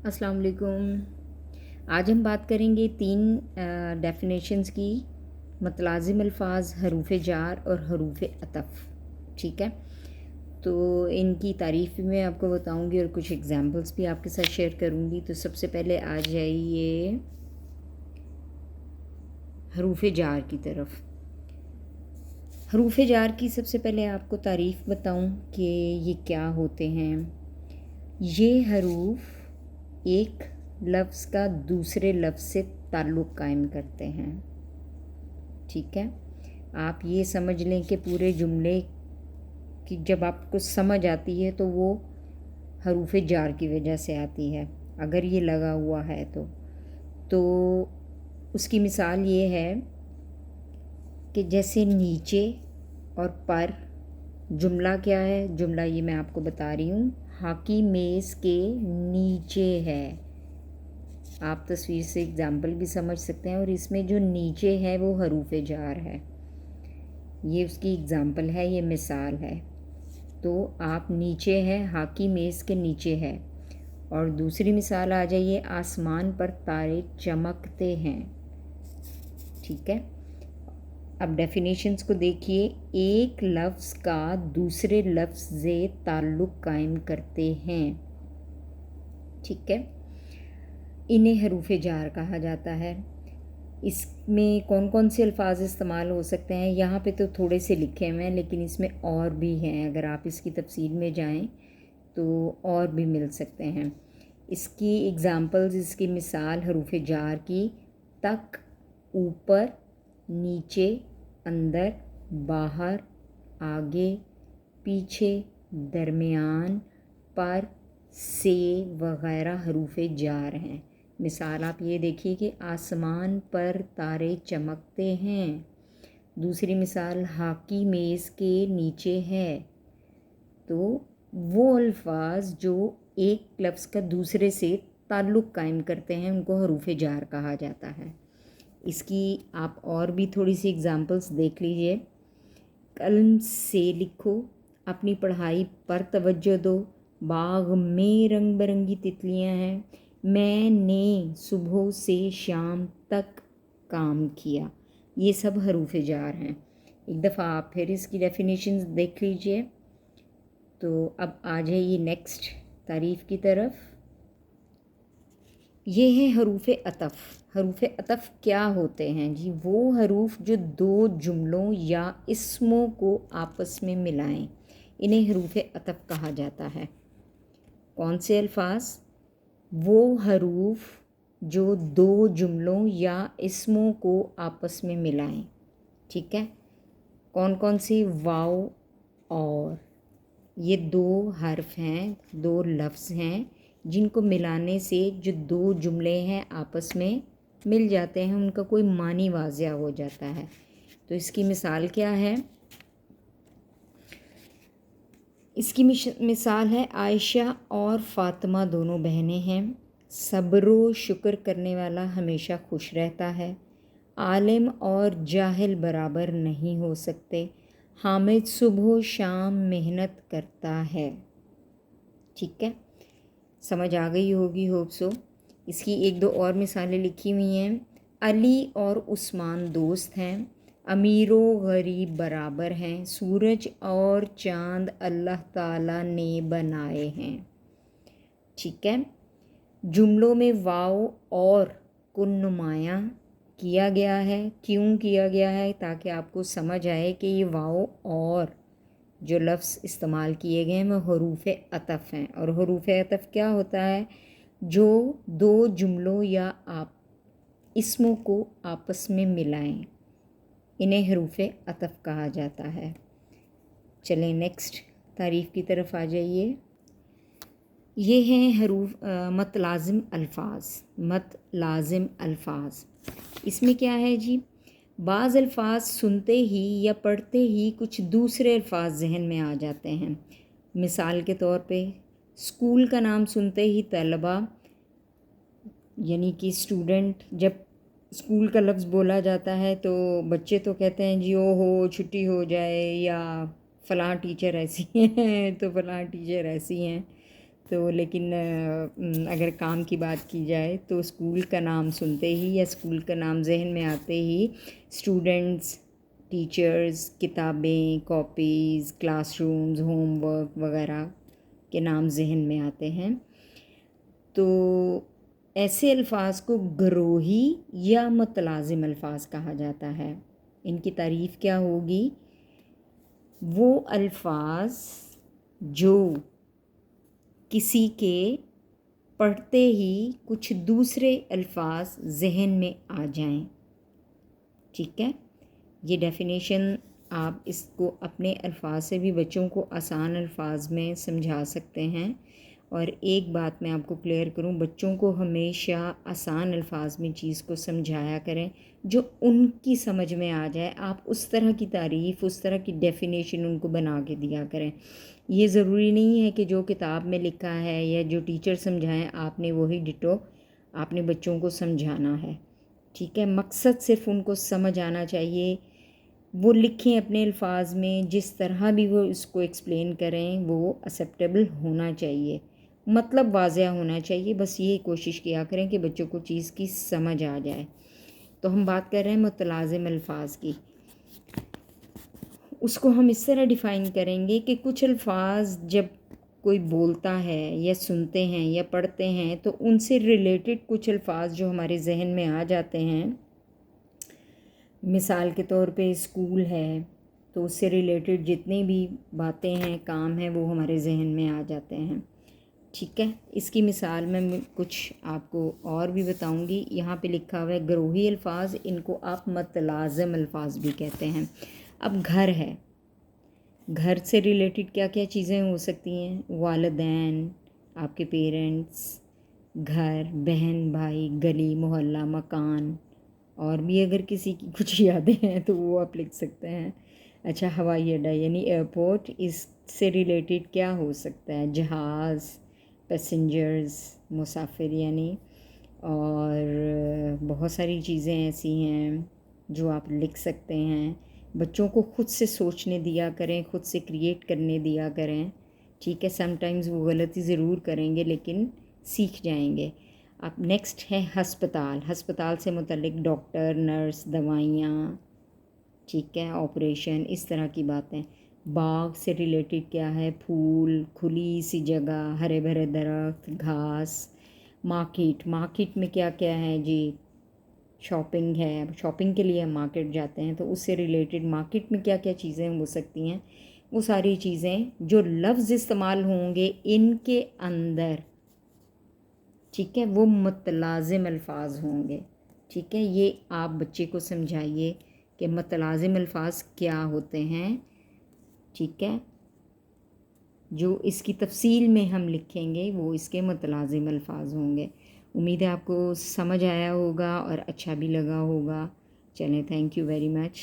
अस्सलाम वालेकुम। आज हम बात करेंगे तीन डेफिनेशंस की, मतलाज़िम अल्फाज, हरूफ जार और हरूफ अतफ़। ठीक है, तो इनकी तारीफ़ भी मैं आपको बताऊंगी और कुछ एग्जांपल्स भी आपके साथ शेयर करूंगी। तो सबसे पहले आ जाइए हरूफ जार की तरफ। हरूफ जार की सबसे पहले आपको तारीफ़ बताऊं कि ये क्या होते हैं। ये हरूफ एक लफ्ज़ का दूसरे लफ्ज़ से ताल्लुक़ कायम करते हैं। ठीक है, आप ये समझ लें कि पूरे जुमले की जब आपको समझ आती है तो वो हरूफ जार की वजह से आती है। अगर ये लगा हुआ है तो उसकी मिसाल ये है कि जैसे नीचे और पर, जुमला क्या है, जुमला ये मैं आपको बता रही हूँ, हाकी मेज़ के नीचे है। आप तस्वीर से एग्ज़ाम्पल भी समझ सकते हैं, और इसमें जो नीचे है वो हरूफ जार है। ये उसकी एग्ज़ाम्पल है, ये मिसाल है। तो आप नीचे है, हाकी मेज़ के नीचे है। और दूसरी मिसाल आ जाइए, आसमान पर तारे चमकते हैं। ठीक है, अब डेफिनेशंस को देखिए। एक लफ्ज़ का दूसरे लफ्ज़ से ताल्लुक़ कायम करते हैं। ठीक है, इन्हें हरूफ जार कहा जाता है। इसमें कौन कौन से अल्फाज इस्तेमाल हो सकते हैं, यहाँ पे तो थोड़े से लिखे हुए हैं, लेकिन इसमें और भी हैं। अगर आप इसकी तफसील में जाएं तो और भी मिल सकते हैं। इसकी एग्ज़ाम्पल्स, इसकी मिसाल हरूफ जार की: तक, ऊपर, नीचे, अंदर, बाहर, आगे, पीछे, दरमियान, पर, से वग़ैरह हरूफ जार हैं। मिसाल आप ये देखिए कि आसमान पर तारे चमकते हैं। दूसरी मिसाल, हाकी मेज़ के नीचे है। तो वो अल्फाज जो एक लफ्ज़ का दूसरे से ताल्लुक़ कायम करते हैं उनको हरूफ जार कहा जाता है। इसकी आप और भी थोड़ी सी एग्ज़ाम्पल्स देख लीजिए। कलम से लिखो, अपनी पढ़ाई पर तवज्जो दो, बाग में रंग बिरंगी तितलियां हैं, मैंने सुबह से शाम तक काम किया। ये सब हरूफ जार हैं। एक दफ़ा आप फिर इसकी डेफिनेशंस देख लीजिए। तो अब आ जाइए नेक्स्ट तारीफ़ की तरफ। ये है हरूफ अतफ़। हरूफ अतफ़ क्या होते हैं जी? वो हरूफ जो दो जुमलों या इस्मों को आपस में मिलाएं, इन्हें हरूफ अतफ़ कहा जाता है। कौन से अल्फाज? वो हरूफ जो दो जुमलों या इस्मों को आपस में मिलाएं। ठीक है, कौन कौन सी? वाव और। ये दो हर्फ हैं, दो लफ्ज़ हैं जिनको मिलाने से जो दो जुमले हैं आपस में मिल जाते हैं, उनका कोई मानी वाज़िया हो जाता है। तो इसकी मिसाल क्या है? इसकी मिसाल है, आयशा और फ़ातिमा दोनों बहनें हैं। सब्र शुक्र करने वाला हमेशा खुश रहता है। आलिम और जाहिल बराबर नहीं हो सकते। हामिद सुबह शाम मेहनत करता है। ठीक है, समझ आ गई होगी, होप सो। इसकी एक दो और मिसालें लिखी हुई हैं। अली और उस्मान दोस्त हैं। अमीर व गरीब बराबर हैं। सूरज और चाँद अल्लाह ताला ने बनाए हैं। ठीक है, जुमलों में वाव और को नुमायाँ किया गया है। क्यों किया गया है? ताकि आपको समझ आए कि ये वाव और जो लफ्ज़ इस्तेमाल किए गए हैं वो हरूफ अतफ़ हैं। और हरूफ अतफ़ क्या होता है? जो दो जुमलों या आप इस्मों को आपस में मिलाएं, इन्हें हरूफ अतफ़ कहा जाता है। चलें नेक्स्ट तारीफ़ की तरफ आ जाइए। ये हैं मतलाज़िम अल्फाज। मतलाज़िम अल्फाज, इसमें क्या है जी? बाज़ अल्फाज सुनते ही या पढ़ते ही कुछ दूसरे अल्फाज जहन में आ जाते हैं। मिसाल के तौर पे, स्कूल का नाम सुनते ही तलबा यानी कि स्टूडेंट, जब स्कूल का लफ्ज़ बोला जाता है तो बच्चे तो कहते हैं जी ओ हो छुट्टी हो जाए, या फ़लाँ टीचर ऐसी हैं तो फ़लाँ टीचर ऐसी हैं। تو لیکن اگر کام کی بات کی جائے تو اسکول کا نام سنتے ہی یا اسکول کا نام ذہن میں آتے ہی اسٹوڈنٹس، ٹیچرز، کتابیں، copies, class rooms, home work وغیرہ کے نام ذہن میں آتے ہیں۔ تو ایسے الفاظ کو گروہی یا متلازم الفاظ کہا جاتا ہے۔ ان کی تعریف کیا ہوگی؟ وہ الفاظ جو کسی کے پڑھتے ہی کچھ دوسرے الفاظ ذہن میں آ جائیں، ٹھیک ہے؟ یہ ڈیفینیشن آپ اس کو اپنے الفاظ سے بھی بچوں کو آسان الفاظ میں سمجھا سکتے ہیں۔ اور ایک بات میں آپ کو کلیئر کروں، بچوں کو ہمیشہ آسان الفاظ میں چیز کو سمجھایا کریں جو ان کی سمجھ میں آ جائے۔ آپ اس طرح کی تعریف، اس طرح کی ڈیفینیشن ان کو بنا کے دیا کریں۔ یہ ضروری نہیں ہے کہ جو کتاب میں لکھا ہے یا جو ٹیچر سمجھائیں آپ نے وہی ڈٹو آپ نے بچوں کو سمجھانا ہے، ٹھیک ہے؟ مقصد صرف ان کو سمجھ آنا چاہیے۔ وہ لکھیں اپنے الفاظ میں، جس طرح بھی وہ اس کو ایکسپلین کریں وہ ایکسیپٹیبل ہونا چاہیے، مطلب واضح ہونا چاہیے۔ بس یہ کوشش کیا کریں کہ بچوں کو چیز کی سمجھ آ جائے۔ تو ہم بات کر رہے ہیں متلازم الفاظ کی۔ اس کو ہم اس طرح ڈیفائن کریں گے کہ کچھ الفاظ جب کوئی بولتا ہے یا سنتے ہیں یا پڑھتے ہیں تو ان سے ریلیٹڈ کچھ الفاظ جو ہمارے ذہن میں آ جاتے ہیں، مثال کے طور پہ اسکول ہے تو اس سے ریلیٹڈ جتنی بھی باتیں ہیں، کام ہیں، وہ ہمارے ذہن میں آ جاتے ہیں، ٹھیک ہے؟ اس کی مثال میں کچھ آپ کو اور بھی بتاؤں گی۔ یہاں پہ لکھا ہوا ہے گروہی الفاظ، ان کو آپ متلازم الفاظ بھی کہتے ہیں۔ اب گھر ہے، گھر سے ریلیٹڈ کیا کیا چیزیں ہو سکتی ہیں؟ والدین، آپ کے پیرنٹس، گھر، بہن بھائی، گلی محلہ، مکان، اور بھی اگر کسی کی کچھ یادیں ہیں تو وہ آپ لکھ سکتے ہیں۔ اچھا، ہوائی اڈا یعنی ایئرپورٹ، اس سے ریلیٹڈ کیا ہو سکتا ہے؟ جہاز، پیسنجرز، مسافر یعنی، اور بہت ساری چیزیں ایسی ہیں جو آپ لکھ سکتے ہیں۔ بچوں کو خود سے سوچنے دیا کریں، خود سے کریٹ کرنے دیا کریں، ٹھیک ہے؟ سم ٹائمز وہ غلطی ضرور کریں گے لیکن سیکھ جائیں گے۔ اب نیکسٹ ہے ہسپتال۔ ہسپتال سے متعلق ڈاکٹر، نرس، دوائیاں، ٹھیک ہے، آپریشن، اس طرح کی باتیں۔ باغ سے ریلیٹڈ کیا ہے؟ پھول، کھلی سی جگہ، ہرے بھرے درخت، گھاس۔ مارکیٹ، مارکیٹ میں کیا کیا ہے جی؟ شاپنگ ہے، شاپنگ کے لیے ہم مارکیٹ جاتے ہیں تو اس سے ریلیٹڈ مارکیٹ میں کیا کیا چیزیں ہو سکتی ہیں؟ وہ ساری چیزیں جو لفظ استعمال ہوں گے ان کے اندر، ٹھیک ہے، وہ متلازم الفاظ ہوں گے، ٹھیک ہے؟ یہ آپ بچے کو سمجھائیے کہ متلازم الفاظ کیا ہوتے ہیں، ٹھیک ہے؟ جو اس کی تفصیل میں ہم لکھیں گے وہ اس کے متلازم الفاظ ہوں گے۔ امید ہے آپ کو سمجھ آیا ہوگا اور اچھا بھی لگا ہوگا۔ چلیں، تھینک یو ویری مچ۔